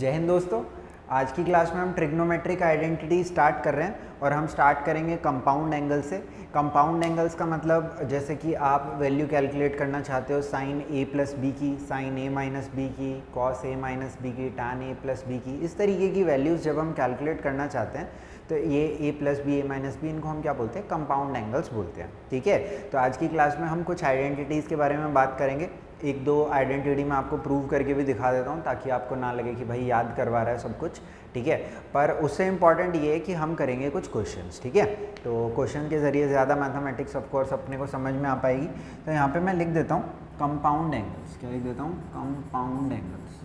जय हिंद दोस्तों। आज की क्लास में हम ट्रिग्नोमेट्रिक आइडेंटिटी स्टार्ट कर रहे हैं और हम स्टार्ट करेंगे कंपाउंड एंगल से। कंपाउंड एंगल्स का मतलब जैसे कि आप वैल्यू कैलकुलेट करना चाहते हो साइन ए प्लस बी की, साइन ए माइनस बी की, कॉस ए माइनस बी की, टैन ए प्लस बी की, इस तरीके की वैल्यूज़ जब हम कैलकुलेट करना चाहते हैं तो ये ए plus B, A minus B, इनको हम क्या बोलते हैं? कंपाउंड एंगल्स बोलते हैं। ठीक है, तो आज की क्लास में हम कुछ आइडेंटिटीज़ के बारे में बात करेंगे। एक दो आइडेंटिटी मैं आपको प्रूव करके भी दिखा देता हूँ ताकि आपको ना लगे कि भाई याद करवा रहा है सब कुछ। ठीक है, पर उससे इम्पॉर्टेंट ये है कि हम करेंगे कुछ क्वेश्चंस। ठीक है, तो क्वेश्चन के ज़रिए ज़्यादा मैथमेटिक्स ऑफ कोर्स अपने को समझ में आ पाएगी। तो यहाँ पे मैं लिख देता हूँ कंपाउंड एंगल्स। क्या लिख देता हूँ? Compound angles.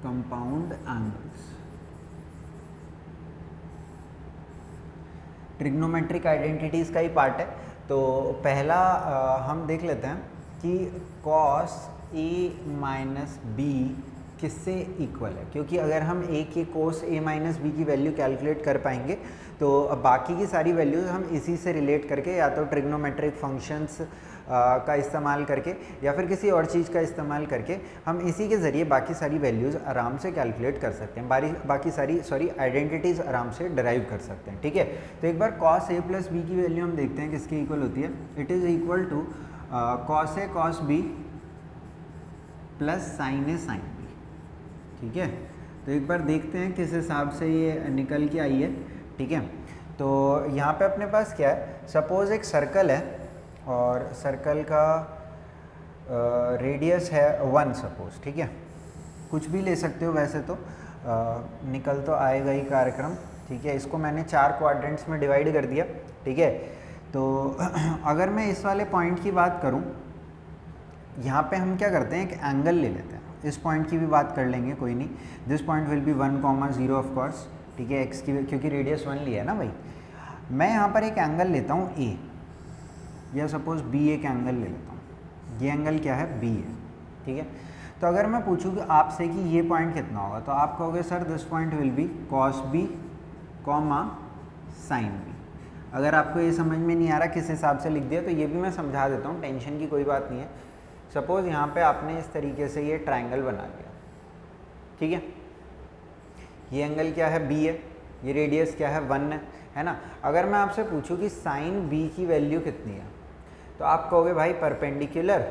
Compound angles trigonometric identities का ही पार्ट है। तो पहला हम देख लेते हैं कि कॉस ए माइनस बी किससे इक्वल है, क्योंकि अगर हम ए के कोस ए माइनस बी की वैल्यू कैलकुलेट कर पाएंगे तो बाकी की सारी वैल्यूज़ हम इसी से रिलेट करके या तो ट्रिग्नोमेट्रिक फंक्शंस का इस्तेमाल करके या फिर किसी और चीज़ का इस्तेमाल करके हम इसी के ज़रिए बाकी सारी वैल्यूज़ आराम से कैलकुलेट कर सकते हैं, बाकी सारी आइडेंटिटीज़ आराम से डराइव कर सकते हैं। ठीक है, तो एक बार कॉस ए प्लस बी की वैल्यू हम देखते हैं किसके इक्वल होती है। It is equal to cos A cos B plus sine A sine B. ठीक है, तो एक बार देखते हैं किस हिसाब से ये निकल के आई है। ठीक है, तो यहाँ पे अपने पास क्या है, सपोज़ एक सर्कल है और सर्कल का रेडियस है 1 सपोज। ठीक है, कुछ भी ले सकते हो वैसे तो निकल तो आएगा ही कार्यक्रम। ठीक है, इसको मैंने 4 क्वाड्रेंट्स में डिवाइड कर दिया। ठीक है, तो अगर मैं इस वाले पॉइंट की बात करूं, यहाँ पे हम क्या करते हैं, एक एंगल ले लेते हैं। इस पॉइंट की भी बात कर लेंगे, कोई नहीं। This point will B 1,0 of course. ठीक है, एक्स की क्योंकि रेडियस 1 लिया है ना भाई। मैं यहाँ पर एक एंगल लेता हूँ ए, या सपोज बी एक एंगल ले लेता हूँ। ये एंगल क्या है? बी है। ठीक है, तो अगर मैं पूछूँ कि आपसे कि ये पॉइंट कितना होगा, तो आप कहोगे sir this point will be cos B comma sine B. अगर आपको ये समझ में नहीं आ रहा किस हिसाब से लिख दिया तो ये भी मैं समझा देता हूँ, टेंशन की कोई बात नहीं है। सपोज़ यहाँ पे आपने इस तरीके से ये ट्राइंगल बना लिया। ठीक है, ये एंगल क्या है? बी है, ये रेडियस क्या है? 1 है ना। अगर मैं आपसे पूछूं कि साइन बी की वैल्यू कितनी है, तो आप कहोगे भाई परपेंडिकुलर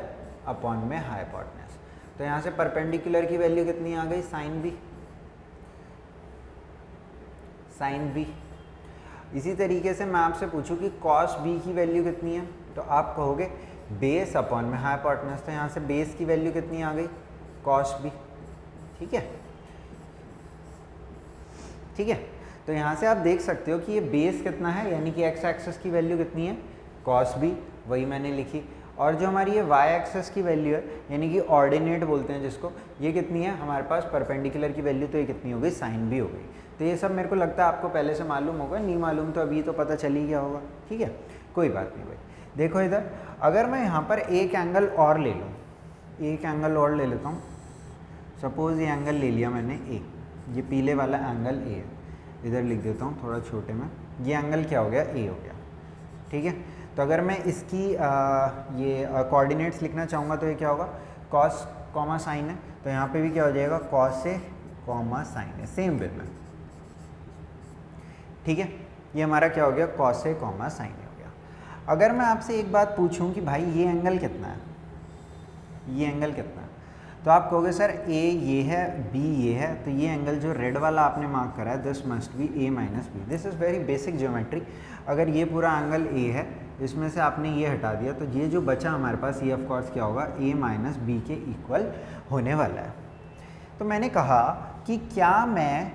अपॉन में हाइपोटेनस। तो यहाँ से परपेंडिकुलर की वैल्यू कितनी आ गई? Sine B, sine B. इसी तरीके से मैं आपसे पूछूं कि कॉस बी की वैल्यू कितनी है, तो आप कहोगे बेस अपॉन में हाइपोटेनस। तो यहाँ से बेस की वैल्यू कितनी आ गई? Cos B. ठीक है, ठीक है, तो यहाँ से आप देख सकते हो कि ये बेस कितना है, यानी कि एक्स एक्सिस की वैल्यू कितनी है? कॉस बी, वही मैंने लिखी। और जो हमारी ये वाई एक्सिस की वैल्यू है, यानी कि ऑर्डिनेट बोलते हैं जिसको, ये कितनी है हमारे पास? परपेंडिकुलर की वैल्यू, तो ये कितनी हो गई? साइन बी हो गई। तो ये सब मेरे को लगता है आपको पहले से मालूम होगा, नहीं मालूम तो अभी तो पता चल ही गया होगा। ठीक है, कोई बात नहीं भाई। देखो इधर, अगर मैं यहाँ पर एक एंगल और ले लूँ, एक एंगल और ले लेता हूँ। सपोज़ ये एंगल ले लिया मैंने ए, ये पीले वाला एंगल ए है। इधर लिख देता हूँ थोड़ा छोटे में, ये एंगल क्या हो गया? ए हो गया। ठीक है, तो अगर मैं इसकी ये कोऑर्डिनेट्स लिखना चाहूँगा तो ये क्या होगा? कॉस कॉमा साइन है, तो यहाँ पे भी क्या हो जाएगा? कॉस ए कॉमा साइन है, सेम वे में। ठीक है, ये हमारा क्या हो गया? कॉस ए कॉमा साइन हो गया। अगर मैं आपसे एक बात पूछूँ कि भाई ये एंगल कितना है, ये एंगल कितना है, तो आप कहोगे सर ए ये है, बी ये है, तो ये एंगल जो रेड वाला आपने मार्क करा है this must be A minus B. This is very basic geometry. अगर ये पूरा एंगल ए है, इसमें से आपने ये हटा दिया, तो ये जो बचा हमारे पास, ये ऑफ कोर्स क्या होगा? ए माइनस बी के इक्वल होने वाला है। तो मैंने कहा कि क्या मैं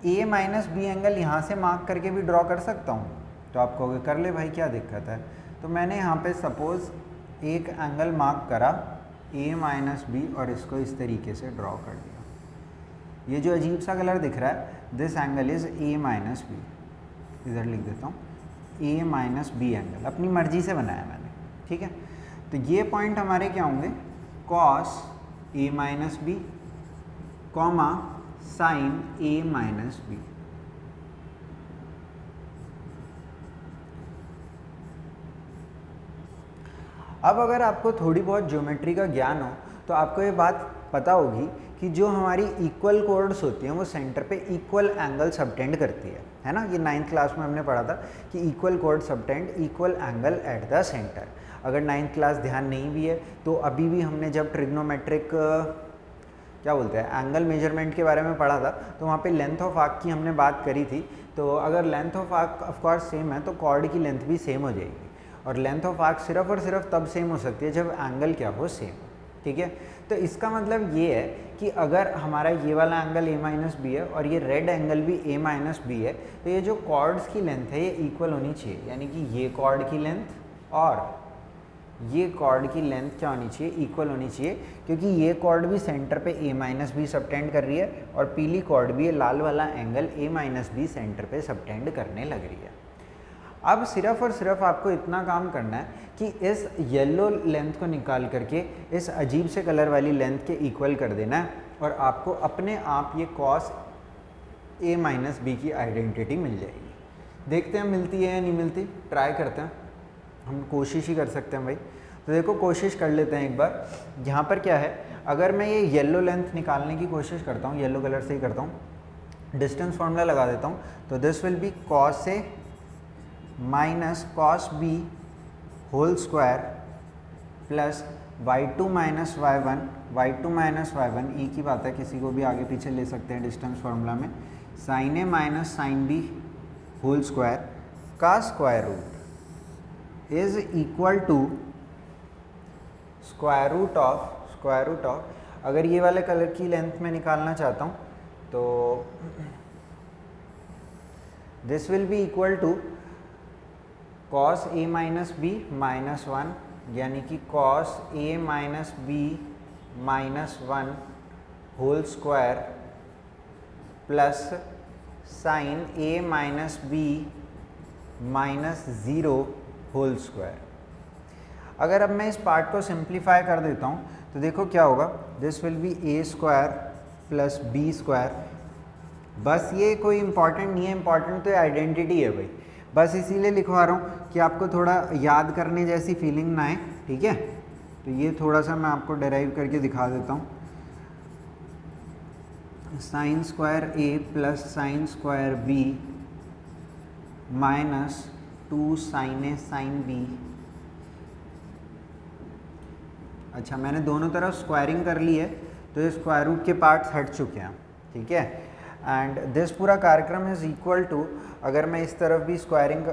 ए माइनस बी एंगल यहाँ से मार्क करके भी ड्रॉ कर सकता हूँ? तो आप कहोगे कर ले भाई, क्या दिक्कत है। तो मैंने यहाँ पे सपोज़ एक एंगल मार्क करा ए माइनस बी और इसको इस तरीके से ड्रॉ कर दिया। ये जो अजीब सा कलर दिख रहा है, this angle is A minus B. इधर लिख देता हूँ ए माइनस बी एंगल, अपनी मर्जी से बनाया मैंने। ठीक है, तो ये पॉइंट हमारे क्या होंगे? Cos A minus B comma sign A minus B. अब अगर आपको थोड़ी बहुत ज्योमेट्री का ज्ञान हो तो आपको ये बात पता होगी कि जो हमारी इक्वल कोऑर्ड्स होती हैं वो सेंटर पे इक्वल एंगल सबटेंड करती है ना। ये 9th क्लास में हमने पढ़ा था कि equal co-ord subtend equal angle at the centre. अगर 9th क्लास ध्यान नहीं भी है तो अभी भी हमने जब ट्रिग्नोमेट्रिक क्या बोलते हैं एंगल मेजरमेंट के बारे में पढ़ा था तो वहाँ पे लेंथ ऑफ आर्क की हमने बात करी थी। तो अगर length of arc of course same है तो कॉर्ड की लेंथ भी सेम हो जाएगी, और लेंथ ऑफ आर्क सिर्फ और सिर्फ तब सेम हो सकती है जब एंगल क्या हो सेम, ठीक है। तो इसका मतलब ये है कि अगर हमारा ये वाला एंगल a माइनस बी है और ये रेड एंगल भी a माइनस बी है तो ये जो कॉर्ड्स की लेंथ है ये इक्वल होनी चाहिए, यानी कि ये कॉर्ड की लेंथ और ये कॉर्ड की लेंथ क्या होनी चाहिए, इक्वल होनी चाहिए, क्योंकि ये कॉर्ड भी सेंटर पे a माइनस बी सबटेंड कर रही है और पीली कॉर्ड भी ये लाल वाला angle a minus B centre पे सबटेंड करने लग रही है। अब सिर्फ और सिर्फ आपको इतना काम करना है कि इस येलो लेंथ को निकाल करके इस अजीब से कलर वाली लेंथ के इक्वल कर देना है और आपको अपने आप ये कॉस a माइनस बी की आइडेंटिटी मिल जाएगी। देखते हैं मिलती है या नहीं मिलती, ट्राई करते हैं, हम कोशिश ही कर सकते हैं भाई। तो देखो कोशिश कर लेते हैं एक बार। यहाँ पर क्या है, अगर मैं ये येलो लेंथ निकालने की कोशिश करता हूँ, येलो कलर से ही करता हूँ, डिस्टेंस फार्मूला लगा देता हूँ, तो this will be cos A minus cos B whole square plus y2 minus y1, y2 minus y1 ई की बात है, किसी को भी आगे पीछे ले सकते हैं डिस्टेंस फार्मूला में, sine A minus sine B whole square का square root is equal to square root of, अगर ये वाले कलर की लेंथ में निकालना चाहता हूँ तो this will be equal to cos A minus B minus 1, यानी कि cos A minus B minus 1 whole square plus sine A minus B minus 0 whole square. अगर अब मैं इस पार्ट को सिंप्लीफाई कर देता हूँ तो देखो क्या होगा, this will be A square plus B square. बस ये कोई इंपॉर्टेंट नहीं है, इंपॉर्टेंट तो आइडेंटिटी है भाई, बस इसीलिए लिखवा रहा हूँ कि आपको थोड़ा याद करने जैसी फीलिंग ना आए, ठीक है। तो ये थोड़ा सा मैं आपको डेराइव करके दिखा देता हूँ, sine square A plus sine square B minus 2 sine A sine B. अच्छा, मैंने दोनों तरफ स्क्वायरिंग कर ली है तो ये स्क्वायर रूट के पार्ट्स हट चुके हैं, ठीक है। एंड दिस पूरा कार्यक्रम इज इक्वल टू, अगर मैं इस तरफ भी स्क्वायरिंग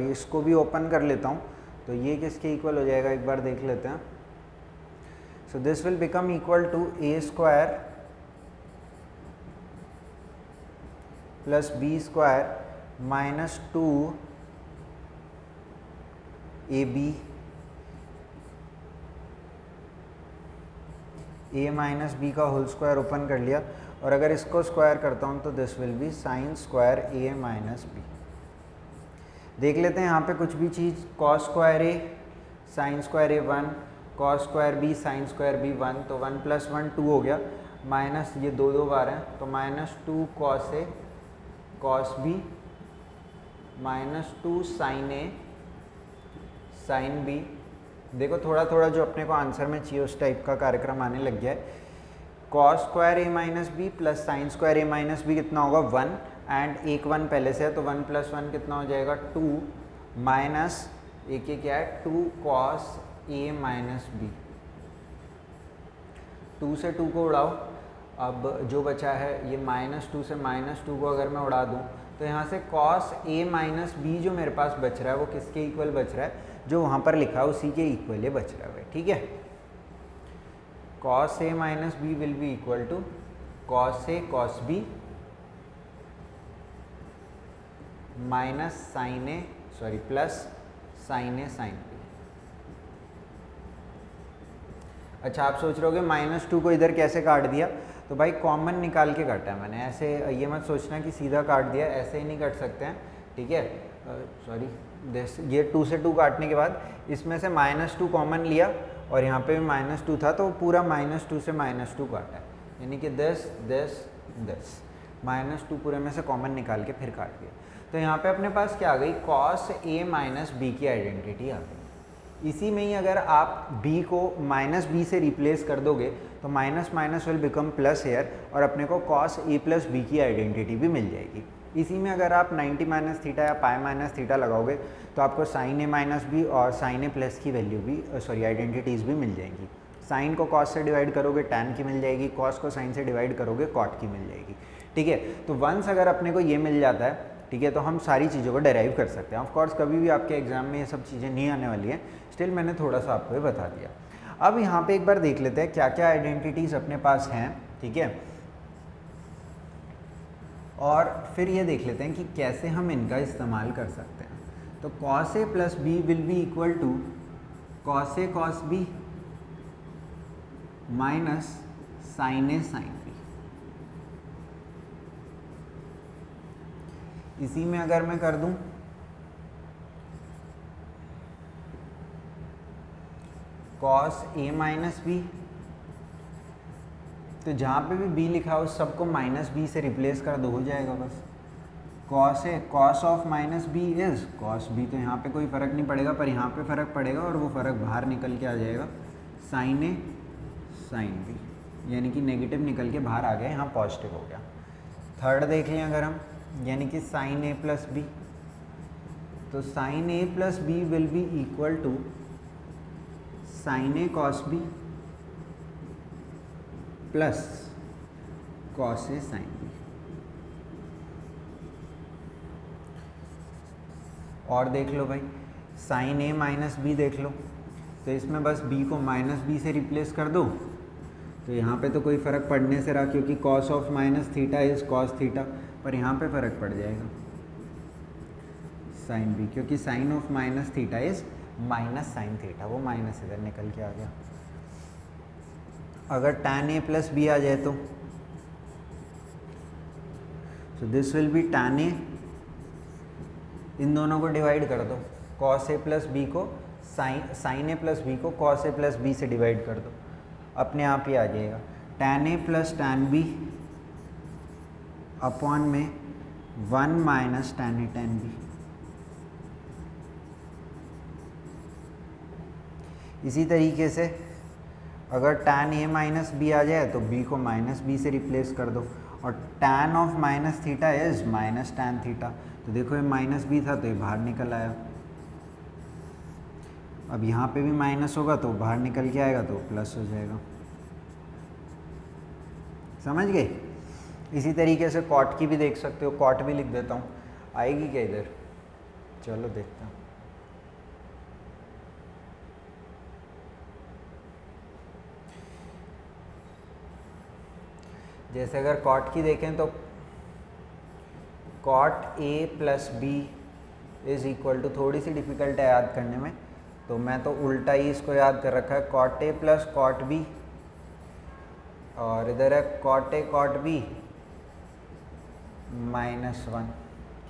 इसको भी ओपन कर लेता हूँ तो ये किसके इक्वल हो जाएगा एक बार देख लेते हैं। So this will become equal to A square plus B square minus 2 A B, A minus B का होल स्क्वायर ओपन कर लिया, और अगर इसको स्क्वायर करता हूँ तो this will be sine square A minus B. देख लेते हैं यहाँ पे कुछ भी चीज़, cos square A sine square A 1, cos square B sine square B 1, तो 1 प्लस 1 2 हो गया, माइनस ये दो बार हैं तो minus 2 cos A cos B minus 2 sine A sine B. देखो थोड़ा थोड़ा जो अपने को आंसर में चाहिए उस टाइप का कार्यक्रम आने लग गया है। Cos square A minus B plus sine square A minus B कितना होगा 1, एंड एक 1 पहले से है तो 1 प्लस 1 कितना हो जाएगा 2, माइनस एक ये क्या है 2 कॉस ए माइनस बी। 2 से 2 को उड़ाओ, अब जो बचा है ये -2 से -2 को अगर मैं उड़ा दूँ तो यहाँ से कॉस ए माइनस बी जो मेरे पास बच रहा है वो किसके इक्वल बच रहा है, जो वहाँ पर लिखा है उसी के इक्वल ये बच रहा है, ठीक है। Cos A minus B will be equal to cos A cos B minus sine A plus sine A sine B. अच्छा, आप सोच रहे होगे -2 को इधर कैसे काट दिया, तो भाई कॉमन निकाल के काटा है मैंने, ऐसे ये मत सोचना कि सीधा काट दिया, ऐसे ही नहीं काट सकते हैं, ठीक है। ये 2 से 2 काटने के बाद इसमें से -2 कॉमन लिया और यहाँ पे भी -2 था तो पूरा -2 से -2 काटा है, यानी कि 10 -2 पूरे में से कॉमन निकाल के फिर काट दिया। तो यहाँ पे अपने पास क्या आ गई, कॉस ए माइनस बी की आइडेंटिटी आ गई, इसी में ही अगर आप b को माइनस बी से रिप्लेस कर दोगे तो minus minus will become plus here और अपने को cos a प्लस बी की आइडेंटिटी भी मिल जाएगी। इसी में अगर आप 90 माइनस थीटा या पाई माइनस थीटा लगाओगे तो आपको साइन ए माइनस बी और साइन ए प्लस की वैल्यू भी सॉरी आइडेंटिटीज़ भी मिल जाएंगी। साइन को कॉस से डिवाइड करोगे टैन की मिल जाएगी, कॉस को साइन से डिवाइड करोगे कॉट की मिल जाएगी। ठीक है, तो वंस अगर अपने को ये मिल जाता है, ठीक है, तो हम सारी चीज़ों को डेराइव कर सकते हैं। ऑफ कोर्स कभी भी आपके एग्जाम में ये सब चीज़ें नहीं आने वाली हैं, स्टिल मैंने थोड़ा सा आपको ये बता दिया। अब यहाँ पे एक बार देख लेते हैं क्या क्या आइडेंटिटीज़ अपने पास हैं, ठीक है, और फिर ये देख लेते हैं कि कैसे हम इनका इस्तेमाल कर सकते हैं। तो cos a plus B will be equal to cos a cos b minus sin a sin b। इसी में अगर मैं कर दूं cos a माइनस बी, तो जहाँ पे भी b लिखा हो सबको माइनस बी से रिप्लेस कर दो, हो जाएगा बस। cos a cos of minus B is cos b, तो यहाँ पे कोई फ़र्क नहीं पड़ेगा पर यहाँ पे फ़र्क पड़ेगा और वो फ़र्क बाहर निकल के आ जाएगा sin a sin b, यानी कि नेगेटिव निकल के बाहर आ गया, यहाँ पॉजिटिव हो गया। थर्ड देख लें अगर हम, यानी कि sin a प्लस बी, तो sin a plus B will be equal to sin a cos b plus cos a sin b। और देख लो भाई sin a माइनस बी देख लो, तो इसमें बस b को माइनस बी से रिप्लेस कर दो, तो यहाँ पे तो कोई फ़र्क पड़ने से रहा क्योंकि cos of minus theta is cos theta, पर यहाँ पे फ़र्क पड़ जाएगा sin b, क्योंकि sin of minus theta is minus sin theta, वो माइनस इधर निकल के आ गया। अगर tan a प्लस बी आ जाए तो this will B tan a, इन दोनों को डिवाइड कर दो, cos a प्लस बी को sin a प्लस बी को cos a प्लस बी से डिवाइड कर दो, अपने आप ही आ जाएगा tan a plus tan b upon में 1 minus tan a tan b। इसी तरीके से अगर tan a माइनस बी आ जाए तो b को माइनस बी से रिप्लेस कर दो, और tan of minus theta is minus tan theta, तो देखो ये माइनस बी था तो ये बाहर निकल आया। अब यहाँ पे भी माइनस होगा तो बाहर निकल के आएगा तो प्लस हो जाएगा, समझ गए। इसी तरीके से कॉट की भी देख सकते हो, कॉट भी लिख देता हूँ, आएगी क्या इधर, चलो देखते हैं। जैसे अगर कॉट की देखें तो cot a plus B is equal to, थोड़ी सी डिफ़िकल्ट है याद करने में, तो मैं तो उल्टा ही इसको याद कर रखा है, cot a plus cot b, और इधर है cot a cot b minus 1।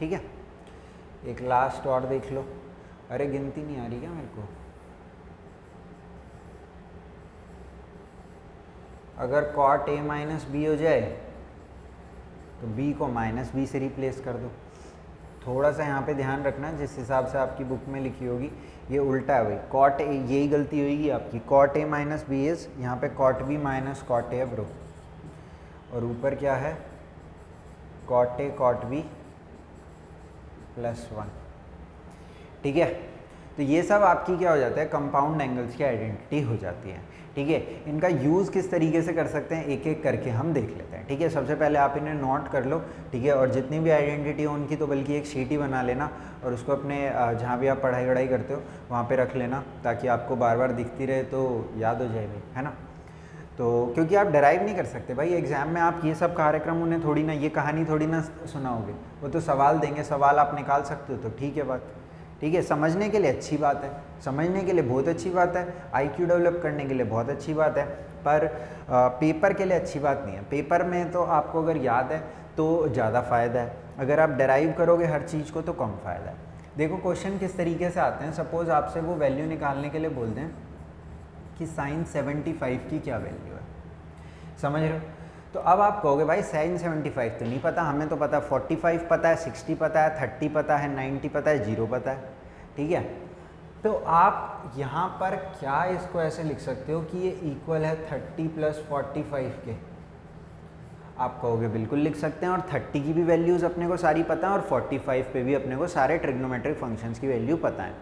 ठीक है, एक लास्ट और देख लो, अरे गिनती नहीं आ रही क्या मेरे को। अगर कॉट a माइनस बी हो जाए तो b को माइनस बी से रिप्लेस कर दो। थोड़ा सा यहाँ पे ध्यान रखना, जिस हिसाब से आपकी बुक में लिखी होगी ये उल्टा है भाई, कॉट a, यही गलती होगी आपकी, cot a minus B is यहाँ पे cot b minus cot a bro, और ऊपर क्या है cot a cot b plus 1। ठीक है, तो ये सब आपकी क्या हो जाता है, कंपाउंड एंगल्स की आइडेंटिटी हो जाती है। ठीक है, इनका यूज़ किस तरीके से कर सकते हैं एक एक करके हम देख लेते हैं। ठीक है, सबसे पहले आप इन्हें नोट कर लो। ठीक है, और जितनी भी आइडेंटिटी हो उनकी तो बल्कि एक शीट ही बना लेना और उसको अपने जहाँ भी आप पढ़ाई वढ़ाई करते हो वहाँ पे रख लेना, ताकि आपको बार बार दिखती रहे तो याद हो जाए भाई, है ना। तो क्योंकि आप डराइव नहीं कर सकते भाई एग्ज़ाम में, आप ये सब कार्यक्रम उन्हें थोड़ी ना, ये कहानी थोड़ी ना सुनाओगे, वो तो सवाल देंगे, सवाल आप निकाल सकते हो तो ठीक है बात। ठीक है, समझने के लिए अच्छी बात है, समझने के लिए बहुत अच्छी बात है, आईक्यू डेवलप करने के लिए बहुत अच्छी बात है, पर पेपर के लिए अच्छी बात नहीं है। पेपर में तो आपको अगर याद है तो ज़्यादा फ़ायदा है, अगर आप डराइव करोगे हर चीज़ को तो कम फ़ायदा है। देखो क्वेश्चन किस तरीके से आते हैं, सपोज़ आपसे वो वैल्यू निकालने के लिए बोल दें कि साइन 75 की क्या वैल्यू है, समझ रहे हो। तो अब आप कहोगे भाई साइन 75 तो नहीं पता, हमें तो पता 45 पता है, 60 पता है, 30 पता है, 90 पता है, 0 पता है। ठीक है, तो आप यहाँ पर क्या इसको ऐसे लिख सकते हो कि ये इक्वल है 30 + 45 के। आप कहोगे बिल्कुल लिख सकते हैं, और 30 की भी वैल्यूज़ अपने को सारी पता है, और 45 पे भी अपने को सारे ट्रिग्नोमेट्रिक फंक्शंस की वैल्यू पता है,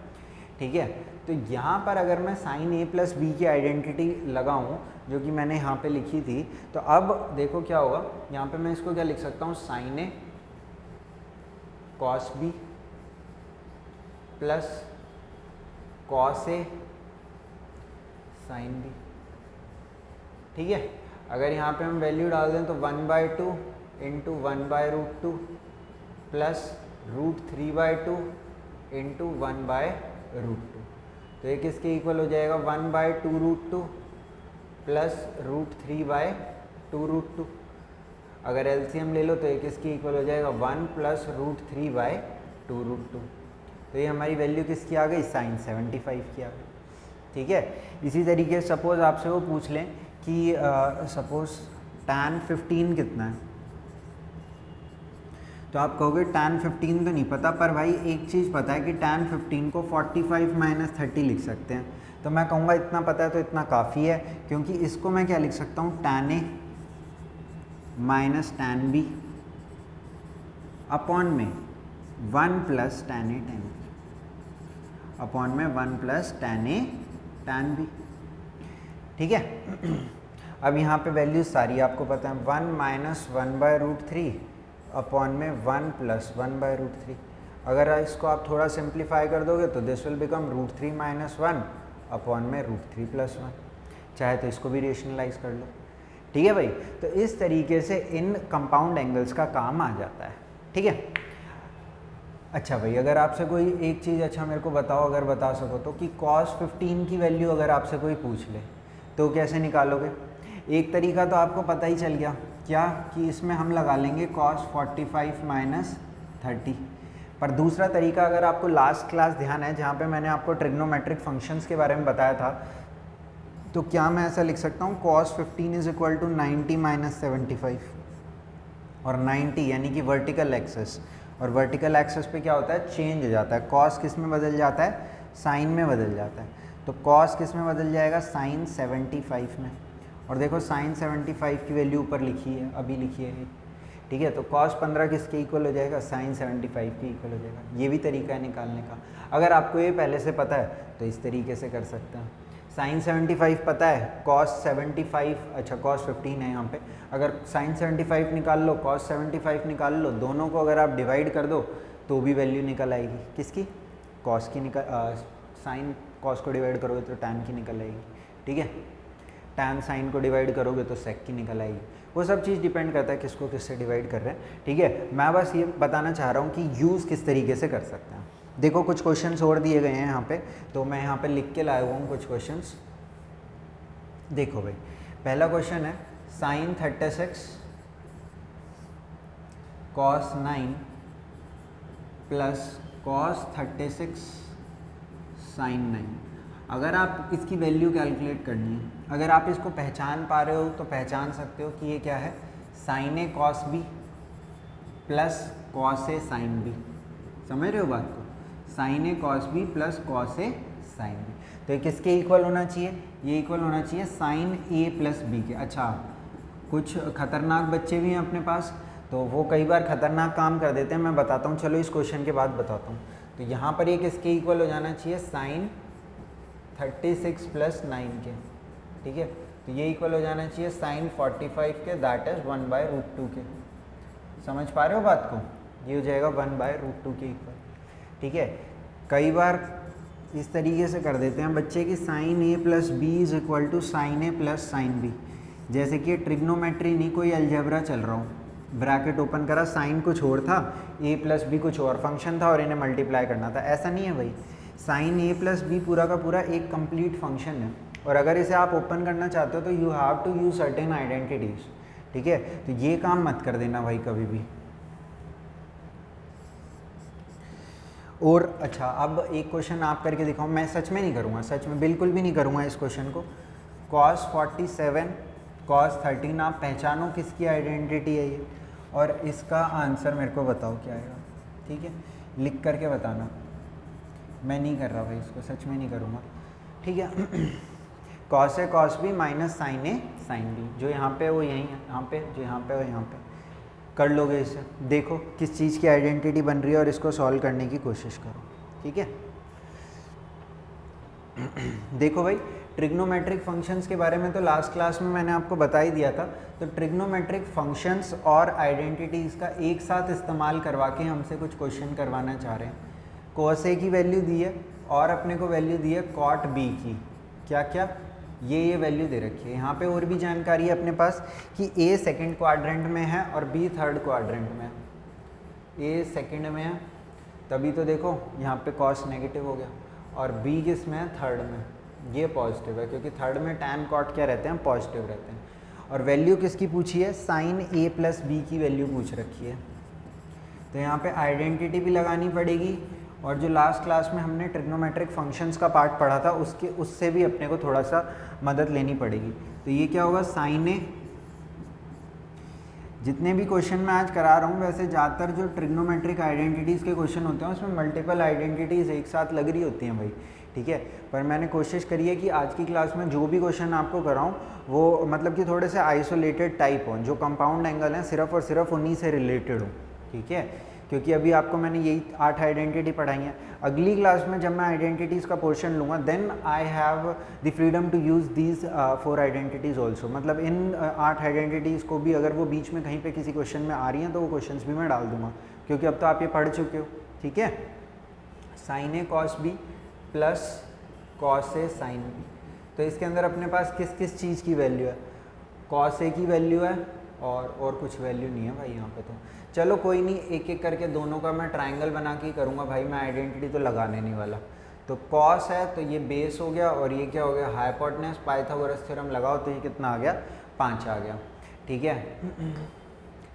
ठीक है। तो यहाँ पर अगर मैं साइन ए प्लस बी की आइडेंटिटी लगाऊँ, जो कि मैंने यहाँ पे लिखी थी, तो अब देखो क्या होगा। यहाँ पे मैं इसको क्या लिख सकता हूँ, sign A cos B plus cos A sine B, ठीक है। अगर यहाँ पे हम वैल्यू डाल दें तो 1/2 इंटू 1/√2 प्लस √3/2 इंटू 1/√2, तो ये किसके इक्वल हो जाएगा, 1/2√2 प्लस √3/2√2। अगर एलसीएम ले लो तो ये किसके इक्वल हो जाएगा, 1 प्लस √3/2√2। तो ये हमारी वैल्यू किसकी आ गई, साइन 75 की आ गई, ठीक है। इसी तरीके से सपोज आपसे वो पूछ लें कि सपोज tan 15 कितना है, तो आप कहोगे tan 15 तो नहीं पता, पर भाई एक चीज़ पता है कि tan 15 को 45 - 30 लिख सकते हैं। तो मैं कहूँगा इतना पता है तो इतना काफ़ी है, क्योंकि इसको मैं क्या लिख सकता हूँ, tan A - tan B upon में 1 + tan A tan B, upon में 1 + tan A tan B, ठीक है। अब यहाँ पे वैल्यूज सारी आपको पता है, 1 - 1/√3 अपॉन में 1 + 1/√3। अगर इसको आप थोड़ा सिंप्लीफाई कर दोगे तो दिस विल बिकम √3 - 1 अपॉन में √3 + 1। चाहे तो इसको भी रेशनलाइज कर लो, ठीक है भाई। तो इस तरीके से इन कंपाउंड एंगल्स का काम आ जाता है, ठीक है। अच्छा भाई, अगर आपसे कोई एक चीज़ अच्छा मेरे को बताओ, अगर बता सको तो, कि cos 15 की वैल्यू अगर आपसे कोई पूछ ले तो कैसे निकालोगे। एक तरीका तो आपको पता ही चल गया, क्या कि इसमें हम लगा लेंगे cos 45 - 30। पर दूसरा तरीका अगर आपको लास्ट क्लास ध्यान है, जहाँ पे मैंने आपको ट्रिग्नोमेट्रिक फंक्शंस के बारे में बताया था, तो क्या मैं ऐसा लिख सकता हूँ, cos 15 = 90 - 75, और 90 यानी कि वर्टिकल एक्सेस, और वर्टिकल एक्सेस पे क्या होता है, चेंज हो जाता है। cos किस में बदल जाता है, साइन में बदल जाता है। तो cos किस में बदल जाएगा, साइन 75 में। और देखो साइन 75 की वैल्यू ऊपर लिखी है, अभी लिखी है, ठीक है। तो cos 15 किसके इक्वल हो जाएगा, साइन 75 के इक्वल हो जाएगा। ये भी तरीका है निकालने का। अगर आपको ये पहले से पता है तो इस तरीके से कर सकते हैं। साइन 75 पता है, cos 75, अच्छा cos 15 है यहाँ पे, अगर साइन 75 निकाल लो, cos 75 निकाल लो, दोनों को अगर आप डिवाइड कर दो तो भी वैल्यू निकल आएगी। किसकी, cos की साइन cos को डिवाइड करोगे तो tan की निकल आएगी, ठीक है। tan साइन को डिवाइड करोगे तो sec की निकल आएगी। वो सब चीज़ डिपेंड करता है किसको किससे डिवाइड कर रहे हैं, ठीक है। मैं बस ये बताना चाह रहा हूँ कि यूज़ किस तरीके से कर सकते हैं। देखो कुछ क्वेश्चंस और दिए गए हैं यहाँ पे, तो मैं यहाँ पे लिख के लाया हुआ हूँ कुछ क्वेश्चंस। देखो भाई, पहला क्वेश्चन है साइन 36 cos 9 प्लस cos 36 sin 9। अगर आप इसकी वैल्यू कैलकुलेट करनी है, अगर आप इसको पहचान पा रहे हो तो पहचान सकते हो कि ये क्या है, sign A cos b plus cos A sin b। समझ रहे हो बात को, sign A cos b plus cos A sin b। तो ये किसके इक्वल होना चाहिए, ये इक्वल होना चाहिए साइन ए प्लस बी के। अच्छा, कुछ खतरनाक बच्चे भी हैं अपने पास, तो वो कई बार खतरनाक काम कर देते हैं। मैं बताता हूँ, चलो इस क्वेश्चन के बाद बताता हूँ। तो यहाँ पर ये किसके इक्वल हो जाना चाहिए, साइन 36 + 9 के, ठीक है। तो ये इक्वल हो जाना चाहिए साइन 45 के, दैट इज़ 1/√2 के। समझ पा रहे हो बात को, ये हो जाएगा 1/√2 के इक्वल, ठीक है। कई बार इस तरीके से कर देते हैं बच्चे कि sine A plus B is equal to sine A plus sine B. जैसे कि ट्रिग्नोमेट्री नहीं, कोई अलजेब्रा चल रहा हो, ब्रैकेट ओपन करा, साइन कुछ और था, ए प्लस बी कुछ और फंक्शन था और इन्हें मल्टीप्लाई करना था। ऐसा नहीं है भाई, साइन ए प्लस बी पूरा का पूरा एक कंप्लीट फंक्शन है, और अगर इसे आप ओपन करना चाहते हो तो you have to use certain identities, ठीक है। तो ये काम मत कर देना भाई कभी भी। और अच्छा, अब एक क्वेश्चन आप करके दिखाओ। मैं सच में नहीं करूँगा, सच में बिल्कुल भी नहीं करूँगा इस क्वेश्चन को। cos 47 cos 13, आप पहचानो किसकी आइडेंटिटी है ये, और इसका आंसर मेरे को बताओ क्या आएगा, ठीक है। लिख करके बताना, मैं नहीं कर रहा भाई इसको, सच में नहीं करूँगा, ठीक है। Cos A cos B minus sine A sine B, जो यहाँ पे वो यहीं है, यहाँ पे जो यहाँ पे वो यहाँ पे, कर लोगे इसे। देखो किस चीज़ की आइडेंटिटी बन रही है और इसको सॉल्व करने की कोशिश करो, ठीक है। देखो भाई, ट्रिग्नोमेट्रिक फंक्शंस के बारे में तो लास्ट क्लास में मैंने आपको बता ही दिया था। तो ट्रिग्नोमेट्रिक फंक्शंस और आइडेंटिटीज़ का एक साथ इस्तेमाल करवा के हमसे कुछ क्वेश्चन करवाना चाह रहे हैं। कॉस ए की वैल्यू दी है और अपने को वैल्यू दी है कॉट बी की, क्या क्या, ये वैल्यू दे रखी है। यहाँ पे और भी जानकारी है अपने पास कि ए सेकंड क्वाड्रेंट में है और बी थर्ड क्वाड्रेंट में है। ए सेकंड में है तभी तो देखो यहाँ पे कॉस नेगेटिव हो गया, और बी किस में है, थर्ड में, ये पॉजिटिव है क्योंकि थर्ड में टैन कॉट क्या रहते हैं, पॉजिटिव रहते हैं। और वैल्यू किसकी पूछी है, साइन ए प्लस बी की वैल्यू पूछ रखी है। तो यहाँ पे आइडेंटिटी भी लगानी पड़ेगी, और जो लास्ट क्लास में हमने ट्रिग्नोमेट्रिक फंक्शंस का पार्ट पढ़ा था उससे भी अपने को थोड़ा सा मदद लेनी पड़ेगी। तो ये क्या होगा, साइन ए, जितने भी क्वेश्चन मैं आज करा रहा हूँ वैसे ज़्यादातर जो ट्रिग्नोमेट्रिक आइडेंटिटीज़ के क्वेश्चन होते हैं उसमें मल्टीपल आइडेंटिटीज़ एक साथ लग रही होती हैं भाई, ठीक है। पर मैंने कोशिश करी है कि आज की क्लास में जो भी क्वेश्चन आपको कराऊँ वो मतलब कि थोड़े से आइसोलेटेड टाइप हों, जो कंपाउंड एंगल हैं सिर्फ और सिर्फ उन्हीं से रिलेटेड हो, ठीक है। क्योंकि अभी आपको मैंने यही 8 आइडेंटिटी पढ़ाई हैं। अगली क्लास में जब मैं आइडेंटिटीज़ का पोर्शन लूँगा then I have the freedom to use these 4 identities also. मतलब इन 8 आइडेंटिटीज़ को भी अगर वो बीच में कहीं पे किसी क्वेश्चन में आ रही हैं तो वो क्वेश्चंस भी मैं डाल दूँगा, क्योंकि अब तो आप ये पढ़ चुके हो, ठीक है। Sign A cos B plus cos A sine B, तो इसके अंदर अपने पास किस किस चीज़ की वैल्यू है, कॉस ए की वैल्यू है और कुछ वैल्यू नहीं है भाई यहाँ पे। तो चलो कोई नहीं, एक एक करके दोनों का मैं ट्रायंगल बना के करूँगा भाई, मैं आइडेंटिटी तो लगाने नहीं वाला। तो कॉस है तो ये बेस हो गया, और ये क्या हो गया, हाइपोटेनस। पाइथागोरस थ्योरम लगाओ तो ये कितना आ गया, 5 आ गया, ठीक है।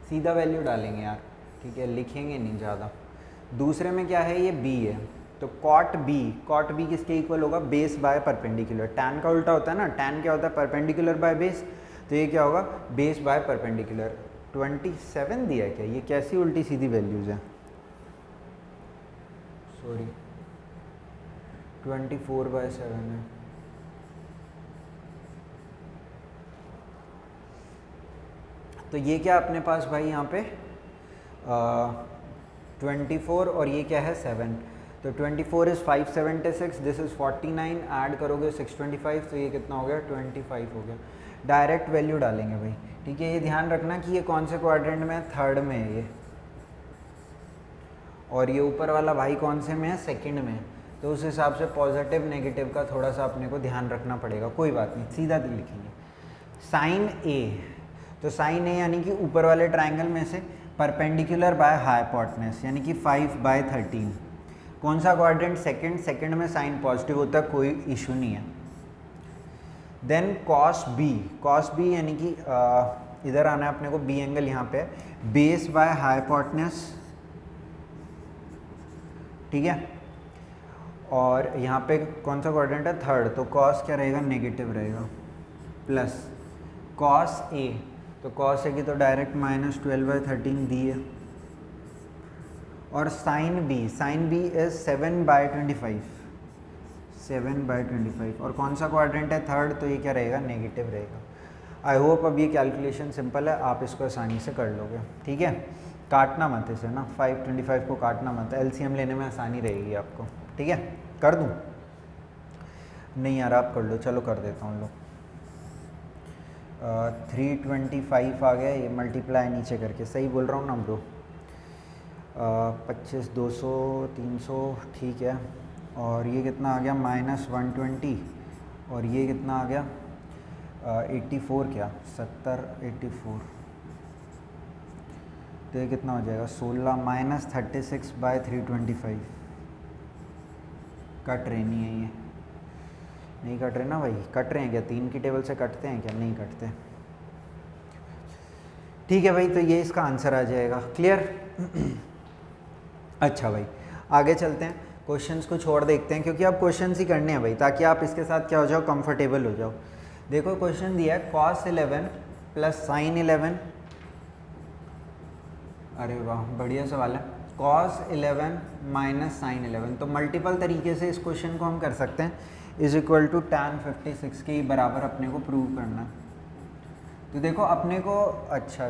सीधा वैल्यू डालेंगे यार, ठीक है, लिखेंगे नहीं ज़्यादा। दूसरे में क्या है, ये बी है, तो कॉट बी किसके इक्वल होगा, बेस बाय परपेंडिकुलर। टैन का उल्टा होता है ना, टैन क्या होता है, परपेंडिकुलर बाय बेस, तो ये क्या होगा, बेस बाय परपेंडिकुलर। 27 दिया है क्या, ये कैसी उल्टी सीधी वैल्यूज़ हैं, सॉरी 24/7 है। तो ये क्या अपने पास भाई यहाँ पे 24 और ये क्या है 7, तो 24 इज़ 576, दिस इज़ 49, ऐड करोगे 625, तो ये कितना हो गया, 25 हो गया। डायरेक्ट वैल्यू डालेंगे भाई, ठीक है। ये ध्यान रखना कि ये कौन से क्वाड्रेंट में है, थर्ड में है ये, और ये ऊपर वाला भाई कौन से में है, सेकंड में है। तो उस हिसाब से पॉजिटिव नेगेटिव का थोड़ा सा अपने को ध्यान रखना पड़ेगा, कोई बात नहीं, सीधा लिखेंगे। साइन ए, तो साइन ए यानी कि ऊपर वाले ट्राइंगल में से परपेंडिकुलर बाय हाइपोटेनस, यानी कि 5/13। कौन सा क्वाड्रेंट, सेकंड में साइन पॉजिटिव होता है, कोई इशू नहीं है। देन कॉस बी यानी कि इधर आना है अपने को, बी एंगल यहाँ पे है, बेस बाय हाइपोटेनस, ठीक है। और यहाँ पे कौन सा क्वाड्रेंट है, थर्ड, तो कॉस क्या रहेगा, नेगेटिव रहेगा, प्लस कॉस ए, तो कॉस ए की तो डायरेक्ट -12/13 दी है। और साइन बी इज 7/25, 7/25, और कौन सा क्वाड्रेंट है, थर्ड, तो ये क्या रहेगा, नेगेटिव रहेगा। आई होप अब ये कैलकुलेशन सिंपल है, आप इसको आसानी से कर लोगे, ठीक है। काटना मत इसे ना, 525 को काटना मत, एलसीएम लेने में आसानी रहेगी आपको, ठीक है। कर दूँ, नहीं यार आप कर लो, चलो कर देता हूँ लो। 325 आ गया, ये मल्टीप्लाई नीचे करके, सही बोल रहा हूँ ना ब्रो, 25, 200, 300, ठीक है। और ये कितना आ गया, -120, और ये कितना आ गया 84, क्या 70, 84, तो ये कितना हो जाएगा 16 -36/325। कट रहे नहीं है, ये नहीं कट रहे ना भाई, कट रहे हैं क्या, 3 की टेबल से कटते हैं क्या, नहीं कटते, ठीक है भाई। तो ये इसका आंसर आ जाएगा, क्लियर। अच्छा भाई आगे चलते हैं, क्वेश्चंस को छोड़ देखते हैं, क्योंकि आप क्वेश्चंस ही करने हैं भाई, ताकि आप इसके साथ क्या हो जाओ, कंफर्टेबल हो जाओ। देखो क्वेश्चन दिया है cos 11 प्लस sin 11, अरे वाह बढ़िया सवाल है। cos 11 माइनस साइन 11। तो मल्टीपल तरीके से इस क्वेश्चन को हम कर सकते हैं, इज इक्वल टू tan 56 के बराबर अपने को प्रूव करना। तो देखो अपने को अच्छा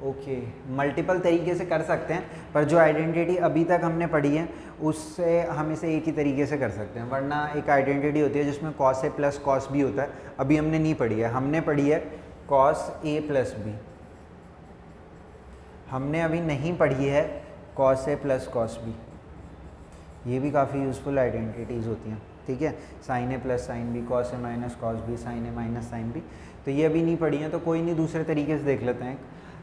ओके, मल्टीपल तरीके से कर सकते हैं, पर जो आइडेंटिटी अभी तक हमने पढ़ी है उससे हम इसे एक ही तरीके से कर सकते हैं। वरना एक आइडेंटिटी होती है जिसमें cos a plus cos b होता है, अभी हमने नहीं पढ़ी है। हमने पढ़ी है cos a प्लस b, हमने अभी नहीं पढ़ी है cos a plus cos b। ये भी काफ़ी यूज़फुल आइडेंटिटीज़ होती हैं, ठीक है। sin a plus sin b, cos a minus cos b, sin a minus sin b, तो ये अभी नहीं पढ़ी है, तो कोई नहीं, दूसरे तरीके से देख लेते हैं।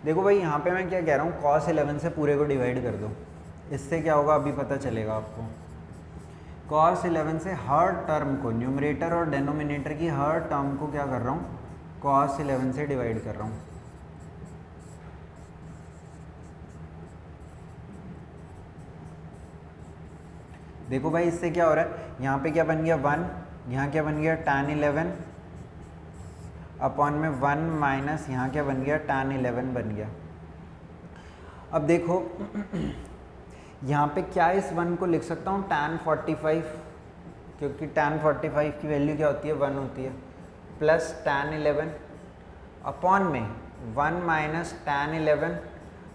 देखो भाई यहाँ पे मैं क्या कह रहा हूँ, cos 11 से पूरे को डिवाइड कर दो, इससे क्या होगा अभी पता चलेगा आपको। cos 11 से हर टर्म को, न्यूमरेटर और डेनोमिनेटर की हर टर्म को क्या कर रहा हूँ, cos 11 से डिवाइड कर रहा हूँ। देखो भाई इससे क्या हो रहा है, यहाँ पे क्या बन गया 1, यहाँ क्या बन गया tan 11 अपॉन में 1 माइनस यहाँ क्या बन गया tan 11 बन गया। अब देखो यहाँ पे क्या इस 1 को लिख सकता हूँ tan 45, क्योंकि tan 45 की वैल्यू क्या होती है 1 होती है, प्लस tan 11 अपॉन में 1 माइनस tan 11।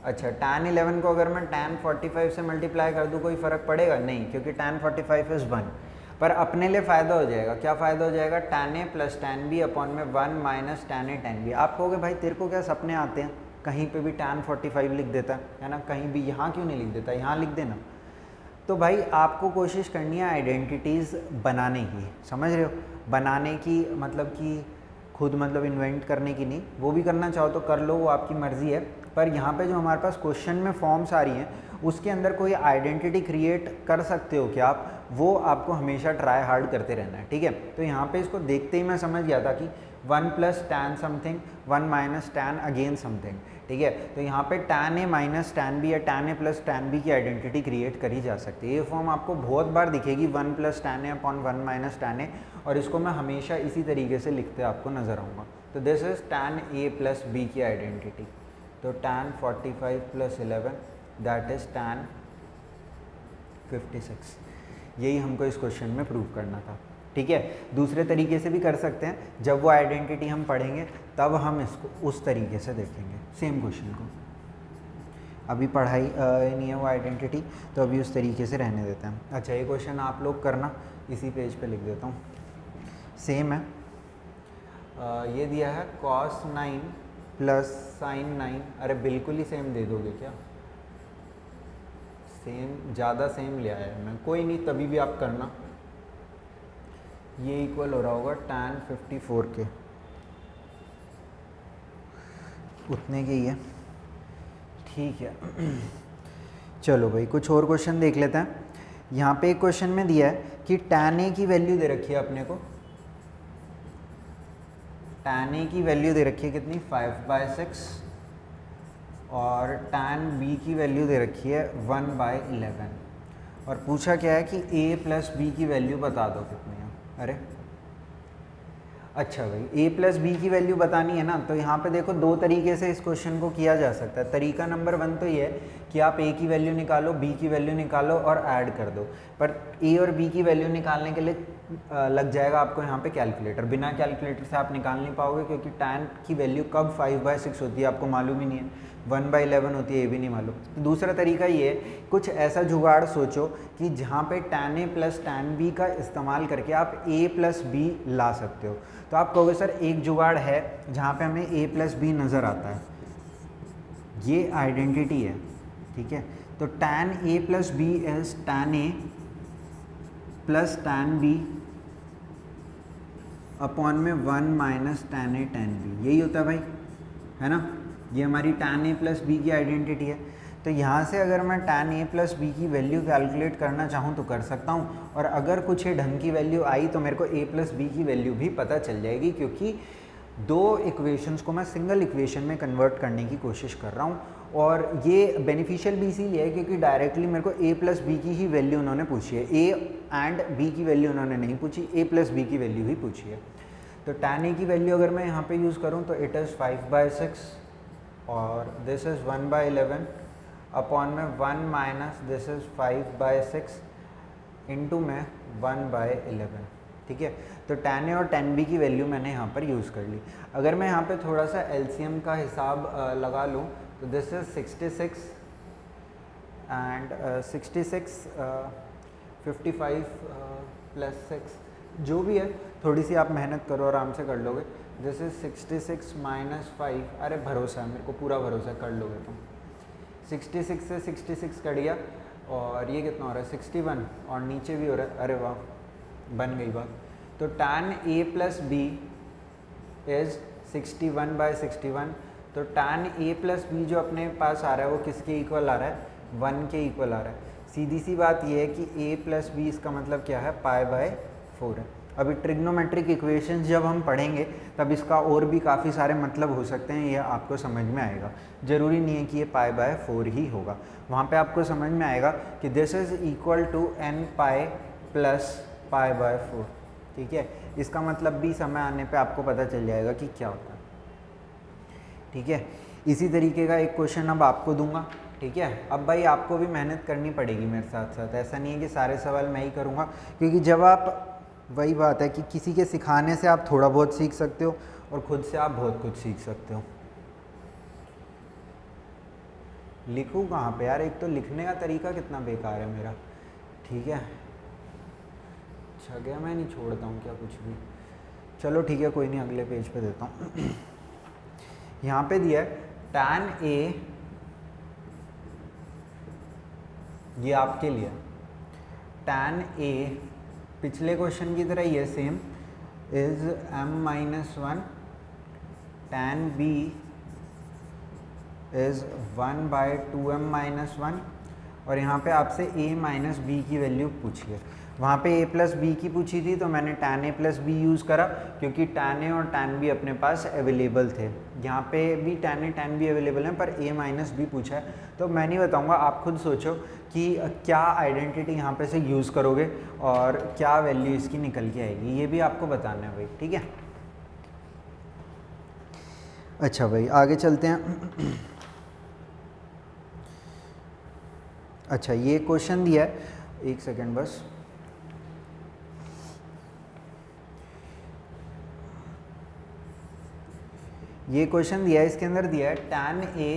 अच्छा tan 11 को अगर मैं tan 45 से मल्टीप्लाई कर दूँ कोई फ़र्क पड़ेगा नहीं, क्योंकि tan 45 इज़ 1। पर अपने लिए फ़ायदा हो जाएगा, क्या फ़ायदा हो जाएगा, tan a plus tan b upon में 1 minus tan a tan b। आप कहोगे भाई तेरे को क्या सपने आते हैं, कहीं पे भी tan 45 लिख देता है ना, कहीं भी यहाँ क्यों नहीं लिख देता, यहाँ लिख देना। तो भाई आपको कोशिश करनी है आइडेंटिटीज़ बनाने की, समझ रहे हो, बनाने की मतलब कि खुद मतलब इन्वेंट करने की नहीं, वो भी करना चाहो तो कर लो, वो आपकी मर्ज़ी है। पर यहाँ पे जो हमारे पास क्वेश्चन में फॉर्म्स आ रही हैं उसके अंदर कोई आइडेंटिटी क्रिएट कर सकते हो क्या आप, वो आपको हमेशा ट्राई हार्ड करते रहना है, ठीक है। तो यहाँ पे इसको देखते ही मैं समझ गया था कि 1 plus tan something 1 minus tan again something, ठीक है। तो यहाँ पे tan a minus tan B या tan a plus tan B की आइडेंटिटी क्रिएट करी जा सकती है। ये फॉर्म आपको बहुत बार दिखेगी 1 plus tan A upon 1 minus tan A, और इसको मैं हमेशा इसी तरीके से लिखते आपको नज़र आऊँगा। तो this is tan a plus B की आइडेंटिटी। तो tan 45 plus 11 that is tan 56। यही हमको इस क्वेश्चन में प्रूव करना था, ठीक है। दूसरे तरीके से भी कर सकते हैं, जब वो आइडेंटिटी हम पढ़ेंगे तब हम इसको उस तरीके से देखेंगे सेम क्वेश्चन को। अभी पढ़ाई नहीं है वो आइडेंटिटी, तो अभी उस तरीके से रहने देते हैं। अच्छा ये क्वेश्चन आप लोग करना, इसी पेज पे लिख देता हूँ, सेम है। ये दिया है cos 9 प्लस sin 9, अरे बिल्कुल ही सेम दे दोगे क्या, सेम ज़्यादा सेम ले आया मैं, कोई नहीं तभी भी आप करना। ये इक्वल हो रहा होगा tan 54 के, उतने के ही है, ठीक है। चलो भाई कुछ और क्वेश्चन देख लेते हैं। यहाँ पे एक क्वेश्चन में दिया है कि tan a की वैल्यू दे रखी है अपने को, tan a की वैल्यू दे रखी है कितनी 5/6, और tan b की वैल्यू दे रखी है 1/11, और पूछा क्या है कि a प्लस b की वैल्यू बता दो कितनी है। अरे अच्छा भाई a प्लस बी की वैल्यू बतानी है ना, तो यहाँ पे देखो दो तरीके से इस क्वेश्चन को किया जा सकता है। तरीका नंबर 1 तो ये है कि आप a की वैल्यू निकालो, b की वैल्यू निकालो और ऐड कर दो, पर a और b की वैल्यू निकालने के लिए लग जाएगा आपको यहाँ पे कैलकुलेटर। बिना कैलकुलेटर से आप निकाल नहीं पाओगे, क्योंकि tan की वैल्यू कब 5/6 होती है आपको मालूम ही नहीं है, 1/11 होती है ये भी नहीं मालूम। तो दूसरा तरीका ये है, कुछ ऐसा जुगाड़ सोचो कि जहाँ पे tan a plus tan b का इस्तेमाल करके आप a प्लस b ला सकते हो। तो आप कहोगे सर एक जुगाड़ है जहाँ पे हमें a प्लस b नज़र आता है, ये आइडेंटिटी है, ठीक है। तो tan a plus b is tan a plus tan b upon में 1 minus tan a tan b, यही होता है भाई, है ना। ये हमारी tan a प्लस बी की आइडेंटिटी है। तो यहाँ से अगर मैं tan a प्लस बी की वैल्यू कैलकुलेट करना चाहूँ तो कर सकता हूँ, और अगर कुछ ये ढंग की वैल्यू आई तो मेरे को a प्लस बी की वैल्यू भी पता चल जाएगी, क्योंकि दो इक्वेशंस को मैं सिंगल इक्वेशन में कन्वर्ट करने की कोशिश कर रहा हूँ। और ये बेनिफिशियल भी इसीलिए है क्योंकि डायरेक्टली मेरे को a प्लस बी की ही वैल्यू उन्होंने पूछी है, a एंड b की वैल्यू उन्होंने नहीं पूछी, a प्लस बी की वैल्यू ही पूछी है। तो tan a की वैल्यू अगर मैं यहाँ पे यूज़ करूँ तो इट इज़ 5/6 और दिस इज़ 1/11 अपॉन में 1 माइनस दिस इज़ 5/6 इंटू में 1/11, ठीक है। तो tan A और tan B की वैल्यू मैंने यहाँ पर यूज़ कर ली। अगर मैं यहाँ पे थोड़ा सा LCM का हिसाब लगा लूँ तो दिस इज़ 66 एंड 66 55 प्लस 6 जो भी है, थोड़ी सी आप मेहनत करो आराम से कर लोगे। दिस इज़ 66 माइनस 5, अरे भरोसा है मेरे को, पूरा भरोसा है, कर लोगे तुम। 66 से 66 कट गया और ये कितना हो रहा है 61 और नीचे भी हो रहा है, अरे वाह बन गई बात। तो tan A plus B is 61/61। तो tan A प्लस बी जो अपने पास आ रहा है वो किसके इक्वल आ रहा है, 1 के इक्वल आ रहा है। सीधी सी बात ये है कि A प्लस बी इसका मतलब क्या है, π/4 है। अभी ट्रिग्नोमेट्रिक इक्वेशंस जब हम पढ़ेंगे तब इसका और भी काफ़ी सारे मतलब हो सकते हैं, ये आपको समझ में आएगा। ज़रूरी नहीं है कि ये π/4 ही होगा, वहाँ पे आपको समझ में आएगा कि this is equal to n pi plus π/4, ठीक है। इसका मतलब भी समय आने पे आपको पता चल जाएगा कि क्या होता है, ठीक है। इसी तरीके का एक क्वेश्चन अब आपको दूंगा, ठीक है। अब भाई आपको भी मेहनत करनी पड़ेगी मेरे साथ साथ, ऐसा नहीं है कि सारे सवाल मैं ही करूँगा, क्योंकि जब आप, वही बात है कि किसी के सिखाने से आप थोड़ा बहुत सीख सकते हो और ख़ुद से आप बहुत कुछ सीख सकते हो। लिखूँ कहाँ पे यार, एक तो लिखने का तरीका कितना बेकार है मेरा, ठीक है। अच्छा गया, मैं नहीं छोड़ता हूँ क्या कुछ भी, चलो ठीक है कोई नहीं, अगले पेज पे देता हूँ। यहाँ पे दिया है tan A, ये आपके लिए tan A पिछले क्वेश्चन की तरह ये same is m-1, tan B is 1/2m-1, और यहाँ पे आपसे A माइनस बी की वैल्यू पूछी है। वहाँ पे A प्लस बी की पूछी थी तो मैंने tan A plus B use करा, क्योंकि tan A और tan B अपने पास अवेलेबल थे। यहाँ पे भी tan A tan B available हैं, पर A माइनस बी पूछा है, तो मैं नहीं बताऊँगा, आप खुद सोचो कि क्या आइडेंटिटी यहाँ पे से यूज़ करोगे और क्या वैल्यू इसकी निकल के आएगी, ये भी आपको बताना है भाई, ठीक है। अच्छा भाई आगे चलते हैं। अच्छा ये क्वेश्चन दिया है, एक सेकेंड बस, ये क्वेश्चन दिया है, इसके अंदर दिया है tan A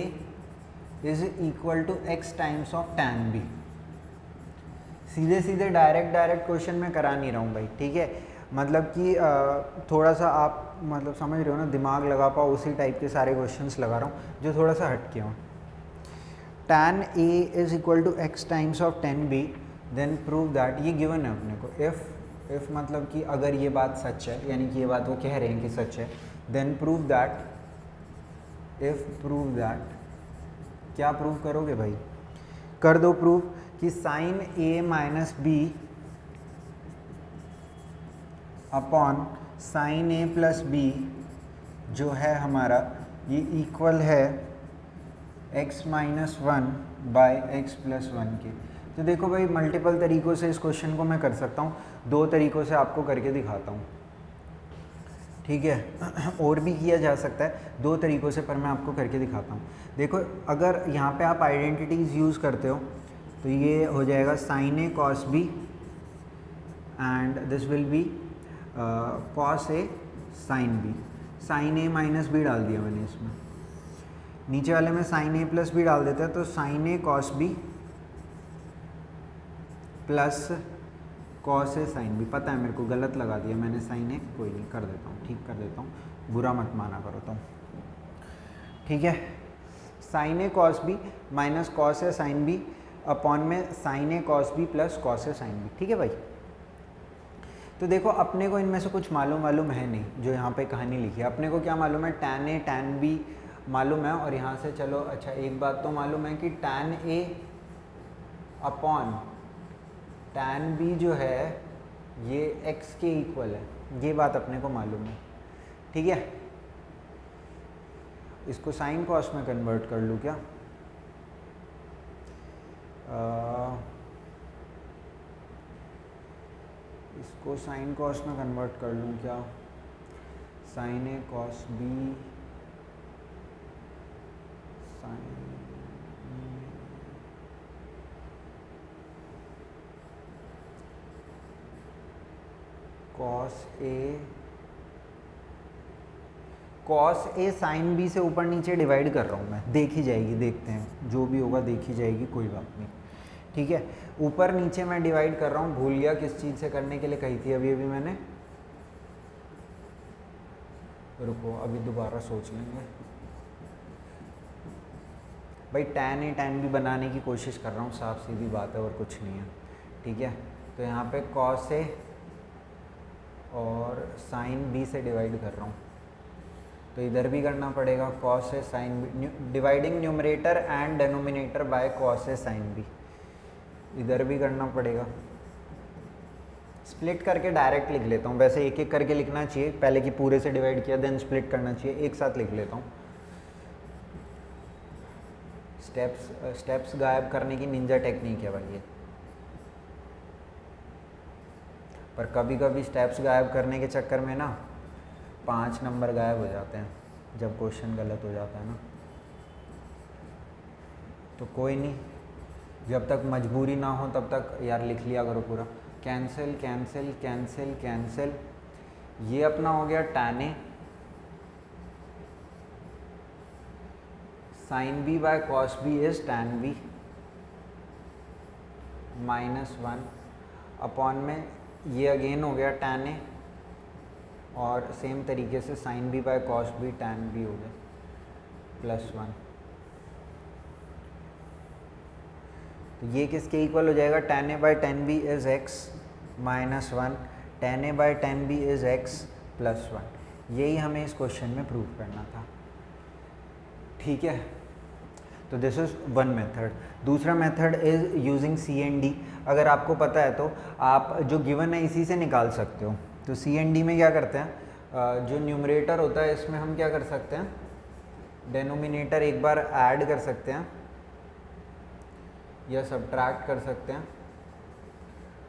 is equal to x times of tan B। सीधे सीधे डायरेक्ट क्वेश्चन मैं करा नहीं रहा हूँ भाई, ठीक है। मतलब कि थोड़ा सा आप मतलब समझ रहे हो ना, दिमाग लगा पाओ, उसी टाइप के सारे क्वेश्चंस लगा रहा हूँ जो थोड़ा सा हट के हों। tan A is equal to x times of tan B, then prove that, ये गिवन है अपने को, इफ़ मतलब कि अगर ये बात सच है, यानी कि ये बात वो कह रहे हैं कि सच है, then prove that, if prove that, क्या प्रूव करोगे भाई, कर दो प्रूव कि sine A minus B upon sine A plus B जो है हमारा, ये इक्वल है x माइनस 1/x+1 के। तो देखो भाई मल्टीपल तरीक़ों से इस क्वेश्चन को मैं कर सकता हूँ, दो तरीक़ों से आपको करके दिखाता हूँ, ठीक है। और भी किया जा सकता है दो तरीक़ों से, पर मैं आपको करके दिखाता हूँ। देखो अगर यहाँ पे आप आइडेंटिटीज़ यूज़ करते हो तो ये हो जाएगा sine A cos B and this will be cos A sine B। Sine A minus B डाल दिया मैंने इसमें, नीचे वाले में साइन A प्लस B डाल देते हैं, तो sine A cos B plus cos A sine B। पता है मेरे को गलत लगा दिया मैंने साइन A, कोई नहीं, कर देता हूँ, ठीक कर देता हूँ, बुरा मत माना करो तुम, ठीक है। Sine A cos B minus cos A sine B upon में sine A cos B plus cos A sine B, ठीक है भाई। तो देखो अपने को इनमें से कुछ मालूम है नहीं, जो यहाँ पे कहानी लिखी है, अपने को क्या मालूम है, tan A tan B मालूम है, और यहाँ से चलो अच्छा एक बात तो मालूम है कि tan A upon tan B जो है ये x के इक्वल है, ये बात अपने को मालूम है, ठीक है। इसको साइन कॉस में कन्वर्ट कर लूँ क्या, इसको साइन कॉस में कन्वर्ट कर लूँ क्या, sine A cos B sine cos A sine B से ऊपर नीचे डिवाइड कर रहा हूँ मैं, देख ही जाएगी, देखते हैं जो भी होगा देख ही जाएगी, कोई बात नहीं, ठीक है। ऊपर नीचे मैं डिवाइड कर रहा हूँ, भूल गया किस चीज़ से करने के लिए कही थी अभी अभी मैंने, रुको अभी दोबारा सोच लेंगे भाई। tan ए tan बी बनाने की कोशिश कर रहा हूँ, साफ सीधी बात है और कुछ नहीं है, ठीक है। तो यहाँ पे cos ए और sin बी से डिवाइड कर रहा हूँ, तो इधर भी करना पड़ेगा cos A sin B, dividing numerator and denominator by cos A sin B, इधर भी करना पड़ेगा। स्प्लिट करके डायरेक्ट लिख लेता हूँ, वैसे एक एक करके लिखना चाहिए, पहले कि पूरे से डिवाइड किया देन स्प्लिट करना चाहिए, एक साथ लिख लेता हूँ। स्टेप्स गायब करने की निंजा टेक्निक है भाई ये, पर कभी कभी स्टेप्स गायब करने के चक्कर में ना 5 नंबर गायब हो जाते हैं जब क्वेश्चन गलत हो जाता है ना, तो कोई नहीं, जब तक मजबूरी ना हो तब तक यार लिख लिया करो पूरा। कैंसिल कैंसिल कैंसिल कैंसिल, ये अपना हो गया tan A sin B by cos B is tan B -1 upon में ये अगेन हो गया tan ए और सेम तरीके से sin B by cos B tan B हो गया +1। तो ये किसके इक्वल हो जाएगा, tan A by tan B is x -1, tan A by tan B is x +1। यही हमें इस क्वेश्चन में प्रूव करना था, ठीक है। तो दिस इज़ वन मेथड। दूसरा method is using C and D. अगर आपको पता है तो आप जो गिवन है इसी से निकाल सकते हो। तो सी एंड डी में क्या करते हैं, जो न्यूमरेटर होता है इसमें हम क्या कर सकते हैं, डेनोमिनेटर एक बार ऐड कर सकते हैं या सब्ट्रैक्ट कर सकते हैं,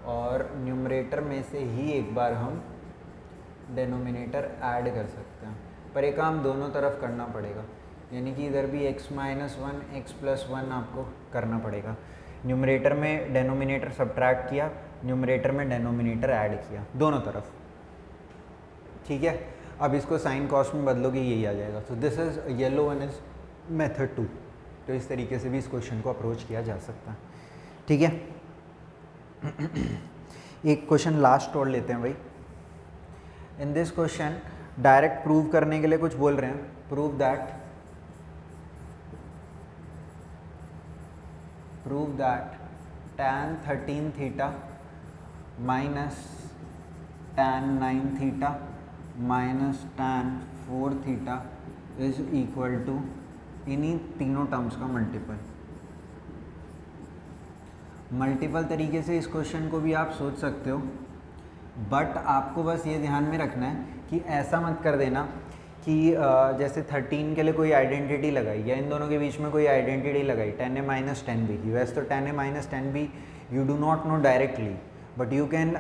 और न्यूमरेटर में से ही एक बार हम डेनोमिनेटर ऐड कर सकते हैं। पर ये काम दोनों तरफ करना पड़ेगा, यानी कि इधर भी x -1 x +1 आपको करना पड़ेगा। न्यूमरेटर में डेनोमिनेटर सब्ट्रैक्ट किया, न्यूमरेटर में डेनोमिनेटर ऐड किया, दोनों तरफ, ठीक है। अब इसको साइन कॉस में बदलोगे यही आ जाएगा। तो this is yellow one is method 2। तो इस तरीके से भी इस क्वेश्चन को अप्रोच किया जा सकता है, ठीक है। एक क्वेश्चन लास्ट और लेते हैं भाई। In this question direct prove करने के लिए कुछ बोल रहे हैं, prove that tan 13 theta minus tan 9 theta minus tan 4 theta is equal to इन्हीं तीनों टर्म्स का मल्टीपल तरीके से इस क्वेश्चन को भी आप सोच सकते हो, बट आपको बस ये ध्यान में रखना है कि ऐसा मत कर देना कि जैसे 13 के लिए कोई आइडेंटिटी लगाई या इन दोनों के बीच में कोई आइडेंटिटी लगाई tan a minus tan b की। वैसे तो tan a minus tan b you do not know directly, but you can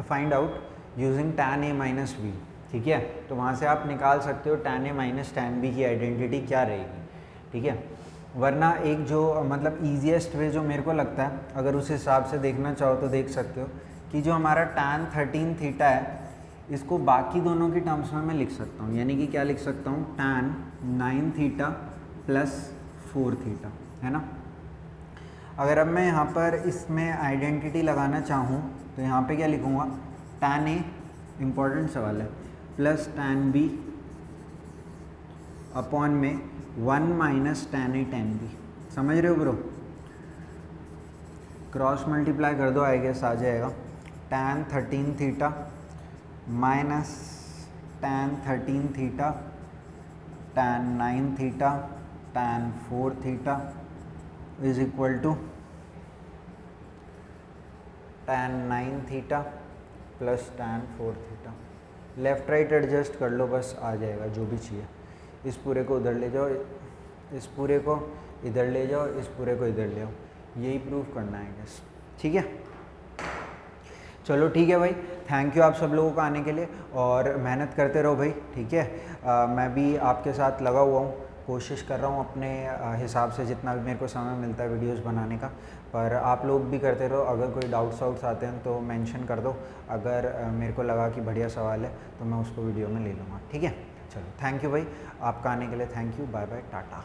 find out using tan a minus b, ठीक है। तो वहाँ से आप निकाल सकते हो tan a minus tan b की आइडेंटिटी क्या रहेगी, ठीक है। वरना एक जो मतलब ईजीएस्ट वे जो मेरे को लगता है, अगर उस हिसाब से देखना चाहो तो देख सकते हो कि जो हमारा tan 13 थीटा है इसको बाकी दोनों की टर्म्स में मैं लिख सकता हूँ, यानी कि क्या लिख सकता हूँ, tan 9 थीटा प्लस 4 थीटा, है ना। अगर अब मैं यहाँ पर इसमें आइडेंटिटी लगाना चाहूँ तो यहाँ पे क्या लिखूँगा, tan a, इम्पॉर्टेंट सवाल है, प्लस tan b अपॉन में 1 minus tan a tan b। समझ रहे हो ब्रो, क्रॉस मल्टीप्लाई कर दो, आई गेस आ जाएगा। tan 13 theta minus tan 13 theta tan 9 theta tan 4 theta is equal to tan 9 theta plus tan 4 theta. Left right adjust कर लो, बस आ जाएगा जो भी चाहिए। इस पूरे को उधर ले जाओ, इस पूरे को इधर ले जाओ, इस पूरे को इधर ले आओ, यही प्रूफ करना है बस, ठीक है। चलो ठीक है भाई, थैंक यू आप सब लोगों को आने के लिए, और मेहनत करते रहो भाई, ठीक है। मैं भी आपके साथ लगा हुआ हूँ, कोशिश कर रहा हूँ अपने हिसाब से जितना भी मेरे को समय मिलता है वीडियोस बनाने का। पर आप लोग भी करते रहो, अगर कोई डाउट्स वाउट्स आते हैं तो मेंशन कर दो, अगर मेरे को लगा कि बढ़िया सवाल है तो मैं उसको वीडियो में ले लूँगा। ठीक है, चलो थैंक यू भाई, आपका आने के लिए thank you, bye bye, Tata.